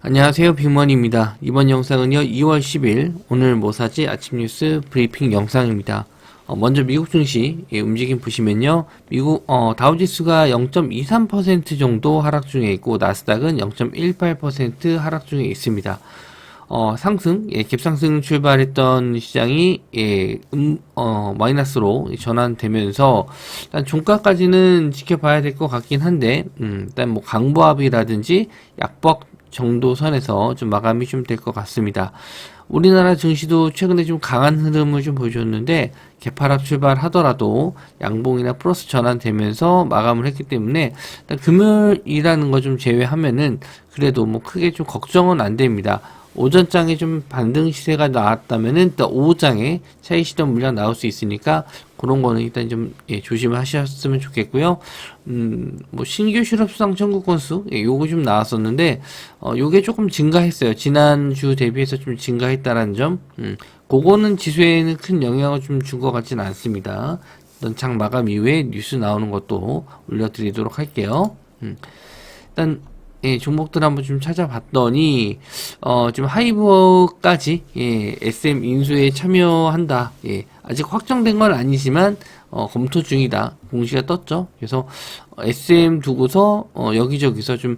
안녕하세요, 빅먼입니다. 이번 영상은요, 2월 10일 오늘 뭐 사지 아침 뉴스 브리핑 영상입니다. 먼저 미국 증시 움직임 보시면요, 미국 다우지수가 0.23% 정도 하락 중에 있고 나스닥은 0.18% 하락 중에 있습니다. 상승, 갭상승 출발했던 시장이, 마이너스로 전환되면서, 일단 종가까지는 지켜봐야 될 것 같긴 한데, 일단 뭐 강보합이라든지 약복 정도 선에서 좀 마감이 좀 될 것 같습니다. 우리나라 증시도 최근에 좀 강한 흐름을 좀 보여줬는데, 개파락 출발하더라도 양봉이나 플러스 전환되면서 마감을 했기 때문에, 일단 금요일이라는 거 좀 제외하면은, 그래도 뭐 크게 좀 걱정은 안 됩니다. 오전장에 좀 반등 시세가 나왔다면은 또 오후장에 차익 실현 물량 나올 수 있으니까 그런 거는 일단 좀 조심하셨으면 좋겠고요. 뭐 신규 실업 수당 청구 건수 요거 좀 나왔었는데 요게 조금 증가했어요. 지난주 대비해서 좀 증가했다라는 점. 그거는 지수에는 큰 영향을 좀 준 것 같지는 않습니다. 일단 장 마감 이후에 뉴스 나오는 것도 올려드리도록 할게요. 일단 종목들 한번 좀 찾아봤더니, 지금 하이브까지, SM 인수에 참여한다. 아직 확정된 건 아니지만, 검토 중이다. 공시가 떴죠. 그래서, SM 두고서, 여기저기서 좀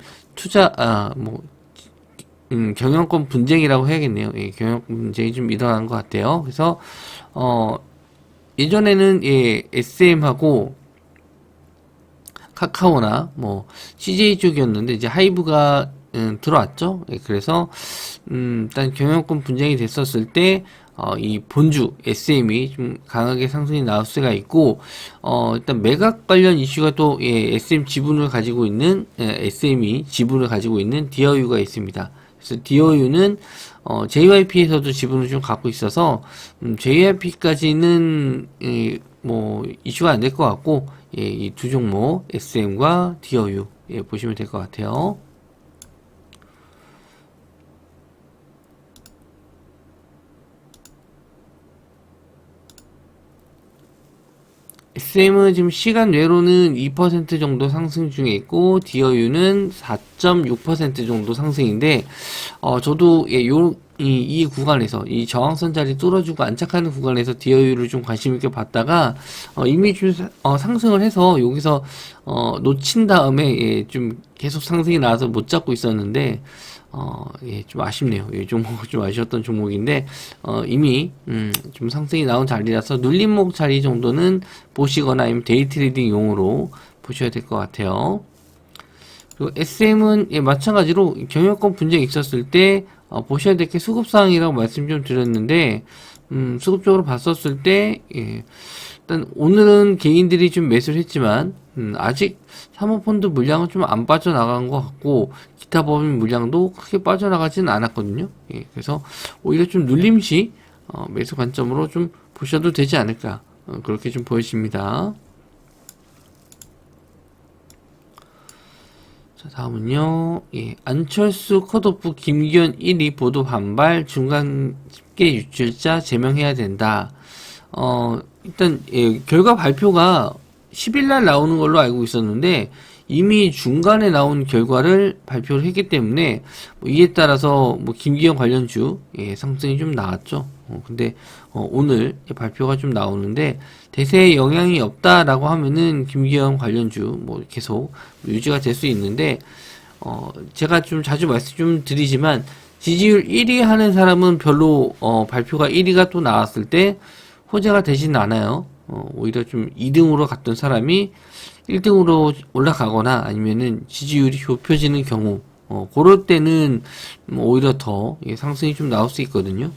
경영권 분쟁이라고 해야겠네요. 경영권 분쟁이 좀 일어난 것 같아요. 그래서, 예전에는, SM하고, 카카오나 뭐 CJ 쪽이었는데 이제 하이브가 들어왔죠. 그래서 일단 경영권 분쟁이 됐었을 때 이 본주 SM이 좀 강하게 상승이 나올 수가 있고 일단 매각 관련 이슈가 또 SM 지분을 가지고 있는 SM이 지분을 가지고 있는 디어유가 있습니다. 그래서 디어유는 JYP에서도 지분을 좀 갖고 있어서 JYP까지는 뭐 이슈가 안 될 것 같고 이 두 종목 SM과 디어유 보시면 될 것 같아요. SM은 지금 시간 외로는 2% 정도 상승 중에 있고 디어유는 4.6% 정도 상승인데 저도 이 구간에서 이 저항선 자리 뚫어주고 안착하는 구간에서 디어유를 좀 관심 있게 봤다가 이미 좀 상승을 해서 여기서 놓친 다음에 좀 계속 상승이 나와서 못 잡고 있었는데 좀 아쉽네요. 이 종목 좀 아쉬웠던 종목인데 이미 좀 상승이 나온 자리라서 눌림목 자리 정도는 보시거나 아니면 데이 트레이딩 용으로 보셔야 될 것 같아요. 그리고 SM은 마찬가지로 경영권 분쟁이 있었을 때 보셔야 될 게 수급사항이라고 말씀 좀 드렸는데 수급적으로 봤었을 때 일단 오늘은 개인들이 좀 매수를 했지만 아직 사모펀드 물량은 좀 안 빠져나간 것 같고 기타 법인 물량도 크게 빠져나가지는 않았거든요. 그래서 오히려 좀 눌림시 매수 관점으로 좀 보셔도 되지 않을까 그렇게 좀 보여집니다. 자, 다음은요. 안철수 컷오프 김기현 1위 보도 반발 중간 집계 유출자 제명해야 된다. 일단 결과 발표가 10일날 나오는 걸로 알고 있었는데 이미 중간에 나온 결과를 발표를 했기 때문에 이에 따라서 김기현 관련주 상승이 좀 나왔죠. 근데 오늘 발표가 좀 나오는데 대세에 영향이 없다라고 하면은 김기현 관련주 계속 유지가 될 수 있는데 제가 좀 자주 말씀 좀 드리지만 지지율 1위 하는 사람은 별로 발표가 1위가 또 나왔을 때 호재가 되지는 않아요. 오히려 좀 2등으로 갔던 사람이 1등으로 올라가거나 아니면은 지지율이 좁혀지는 경우 그럴 때는 오히려 더 상승이 좀 나올 수 있거든요.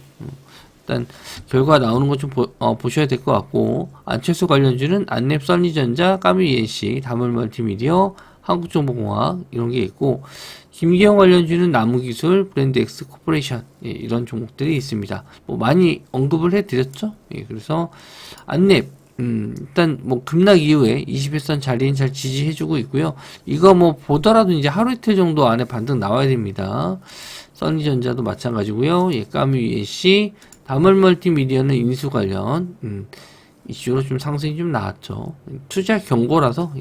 일단 결과 나오는 거 좀 보셔야 될 것 같고 안철수 관련주는 안랩 써니전자, 까미 ENC, 다물멀티미디어, 한국정보공학 이런 게 있고 김기현 관련주는 나무기술, 브랜드엑스 코퍼레이션 이런 종목들이 있습니다. 많이 언급을 해드렸죠. 그래서 안랩 일단 급락 이후에 21선 자리는 잘 지지해주고 있고요. 이거 보더라도 이제 하루 이틀 정도 안에 반등 나와야 됩니다. 써니전자도 마찬가지고요. 까미 ENC, 다물멀티미디어는 인수 관련 이슈로 좀 상승이 좀 나왔죠. 투자 경고라서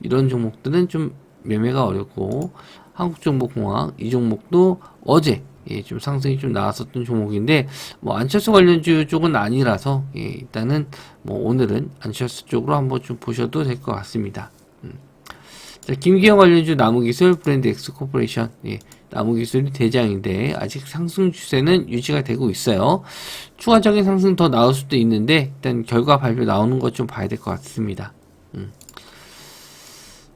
이런 종목들은 좀 매매가 어렵고 한국정보공학 이 종목도 어제 좀 상승이 좀 나왔었던 종목인데 뭐 안철수 관련주 쪽은 아니라서 일단은 뭐 오늘은 안철수 쪽으로 한번 좀 보셔도 될 것 같습니다. 자, 김기현 관련주 나무기술 브랜드 엑스코퍼레이션 나무기술이 대장인데 아직 상승 추세는 유지가 되고 있어요. 추가적인 상승 더 나올 수도 있는데 일단 결과 발표 나오는 것 좀 봐야 될 것 같습니다.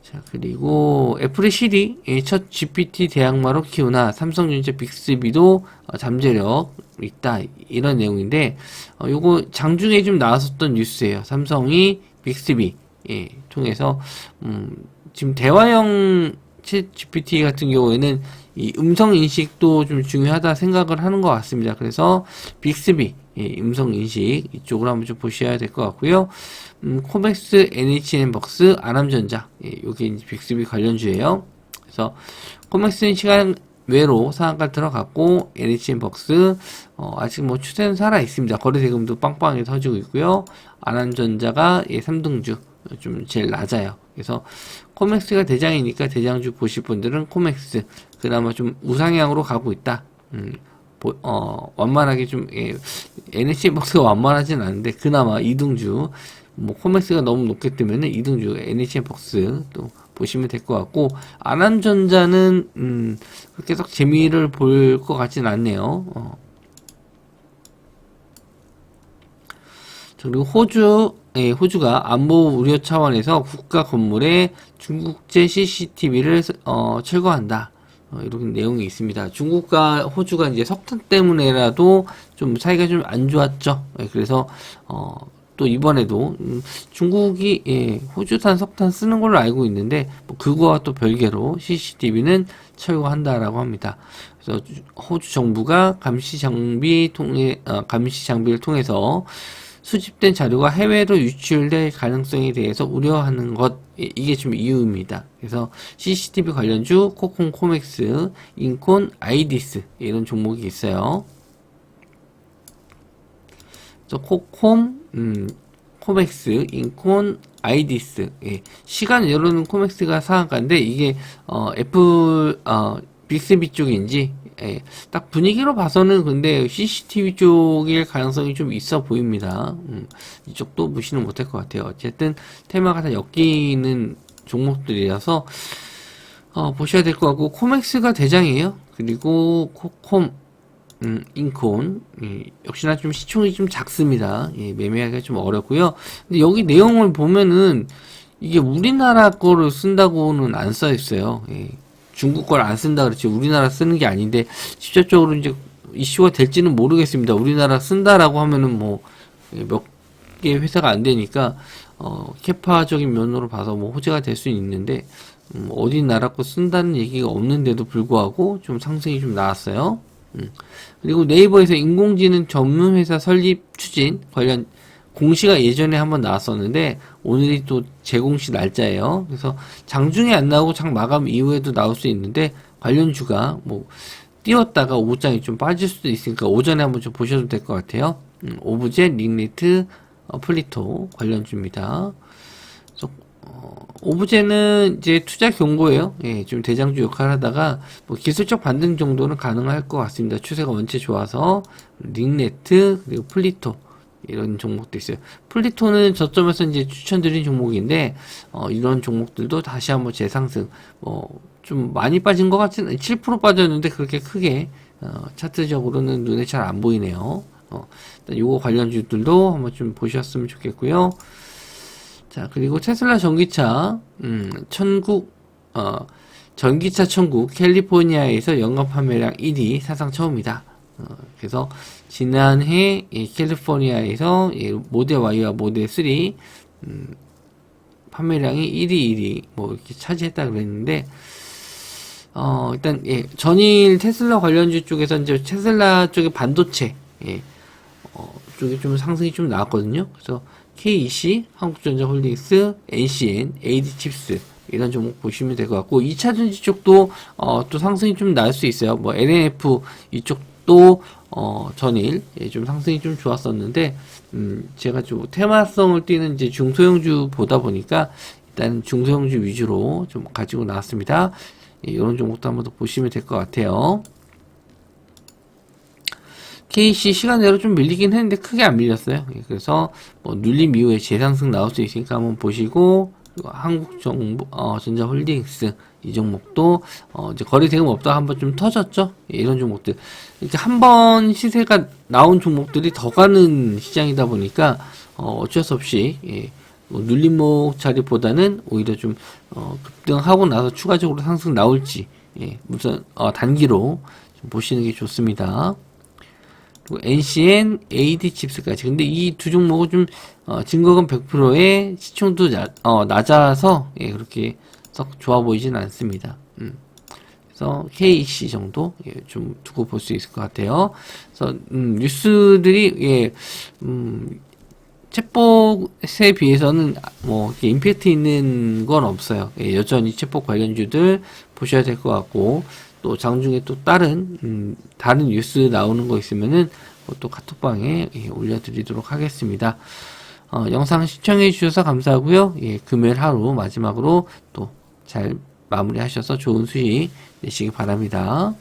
자, 그리고 애플의 시리 첫 GPT 대항마로 키우나 삼성전자 빅스비도 잠재력 있다 이런 내용인데 요거 장중에 좀 나왔었던 뉴스예요. 삼성이 빅스비 통해서 지금 대화형 챗 GPT 같은 경우에는 이 음성 인식도 좀 중요하다 생각을 하는 것 같습니다. 그래서 빅스비 음성 인식 이쪽으로 한번 좀 보셔야 될 것 같고요. 코맥스, NHN벅스, 아남전자 요게 이제 빅스비 관련주예요. 그래서 코맥스는 시간 외로 상한가 들어갔고 NHN벅스 아직 뭐 추세는 살아 있습니다. 거래 대금도 빵빵하게 터지고 있고요. 아남전자가 3등주 좀 제일 낮아요. 그래서 코맥스가 대장이니까 대장주 보실 분들은 코맥스 그나마 좀 우상향으로 가고 있다. 완만하게 좀 NHN벅스가 완만하진 않은데 그나마 2등주 뭐 코맥스가 너무 높기 때문에 2등주 NHN벅스 또 보시면 될 것 같고 아남전자는 그렇게 썩 재미를 볼 것 같진 않네요. 그리고 호주가 안보 우려 차원에서 국가 건물에 중국제 CCTV를 철거한다. 이런 내용이 있습니다. 중국과 호주가 이제 석탄 때문에라도 좀 사이가 좀 안 좋았죠. 그래서 또 이번에도 중국이 호주산 석탄 쓰는 걸로 알고 있는데 뭐 그거와 또 별개로 CCTV는 철거한다라고 합니다. 그래서 호주 정부가 감시 장비를 통해서 수집된 자료가 해외로 유출될 가능성에 대해서 우려하는 것 이게 좀 이유입니다. 그래서 CCTV 관련주 코콤, 코맥스, 인콘, 아이디스 이런 종목이 있어요. 그래서 코콤, 코맥스, 인콘, 아이디스 시간 여론은 코맥스가 상한가인데 이게 애플 빅스비 쪽인지 딱 분위기로 봐서는 근데 CCTV 쪽일 가능성이 좀 있어 보입니다. 이쪽도 무시는 못할 것 같아요. 어쨌든 테마가 다 엮이는 종목들이라서 보셔야 될 것 같고 코맥스가 대장이에요. 그리고 코콤, 인콘 역시나 좀 시총이 좀 작습니다. 매매하기가 좀 어렵고요. 근데 여기 내용을 보면은 이게 우리나라 거를 쓴다고는 안 써 있어요. 중국 걸 안 쓴다 그렇지 우리나라 쓰는 게 아닌데 직접적으로 이제 이슈가 될지는 모르겠습니다. 우리나라 쓴다라고 하면은 뭐 몇 개 회사가 안 되니까 캐파적인 면으로 봐서 뭐 호재가 될 수 있는데 어디 나라 거 쓴다는 얘기가 없는데도 불구하고 좀 상승이 좀 나왔어요. 그리고 네이버에서 인공지능 전문 회사 설립 추진 관련 공시가 예전에 한번 나왔었는데 오늘이 또 재공시 날짜예요. 그래서 장중에 안 나오고 장 마감 이후에도 나올 수 있는데 관련주가 뭐 띄웠다가 오장이 좀 빠질 수도 있으니까 오전에 한번 좀 보셔도 될 것 같아요. 오브제, 링리트, 플리토 관련주입니다. 그래서 오브제는 이제 투자 경고예요. 좀 대장주 역할을 하다가 뭐 기술적 반등 정도는 가능할 것 같습니다. 추세가 원체 좋아서 링네트 그리고 플리토 이런 종목도 있어요. 플리토는 저점에서 이제 추천드린 종목인데 이런 종목들도 다시 한번 재상승 좀 많이 빠진 것 같은 7% 빠졌는데 그렇게 크게 차트적으로는 눈에 잘 안 보이네요. 일단 요거 관련주들도 한번 좀 보셨으면 좋겠고요. 자, 그리고 테슬라 전기차 전기차 천국 캘리포니아에서 연간 판매량 1위 사상 처음이다. 그래서 지난해 캘리포니아에서 모델 Y와 모델 3 판매량이 1위 뭐 이렇게 차지했다 그랬는데 일단 전일 테슬라 관련주 쪽에서 이제 테슬라 쪽의 반도체 쪽에 좀 상승이 좀 나왔거든요. 그래서 KEC, 한국전자홀딩스, NCN, AD칩스 이런 종목 보시면 될 것 같고 2차전지 쪽도 또 상승이 좀 날 수 있어요. 뭐 NNF 이쪽도 전일 좀 상승이 좀 좋았었는데 제가 좀 테마성을 띠는 이제 중소형주 보다 보니까 일단 중소형주 위주로 좀 가지고 나왔습니다. 예, 이런 종목도 한번 더 보시면 될 것 같아요. KC 시간대로 좀 밀리긴 했는데 크게 안 밀렸어요. 예, 그래서 뭐 눌림 이후에 재상승 나올 수 있으니까 한번 보시고, 그리고 한국정보 전자홀딩스 이 종목도 이제 거래 대금 없다가 한번 좀 터졌죠. 예, 이런 종목들 이렇게 한번 시세가 나온 종목들이 더 가는 시장이다 보니까 어쩔 수 없이 예, 뭐 눌림목 자리보다는 오히려 좀 급등하고 나서 추가적으로 상승 나올지 예, 무슨 단기로 좀 보시는 게 좋습니다. 그리고 NCN, AD칩스까지. 근데 이 두 종목은 좀 증거금 100%의 시총도 낮아서 예, 그렇게 썩 좋아 보이진 않습니다. 그래서 KC 정도 예, 좀 두고 볼 수 있을 것 같아요. 그래서 뉴스들이 예, 챗봇에 비해서는 뭐 임팩트 있는 건 없어요. 예, 여전히 챗봇 관련주들 보셔야 될 것 같고, 또 장중에 또 다른 뉴스 나오는 거 있으면은 또 카톡방에 예, 올려드리도록 하겠습니다. 영상 시청해 주셔서 감사하고요. 예, 금요일 하루 마지막으로 또 잘 마무리하셔서 좋은 수익 내시기 바랍니다.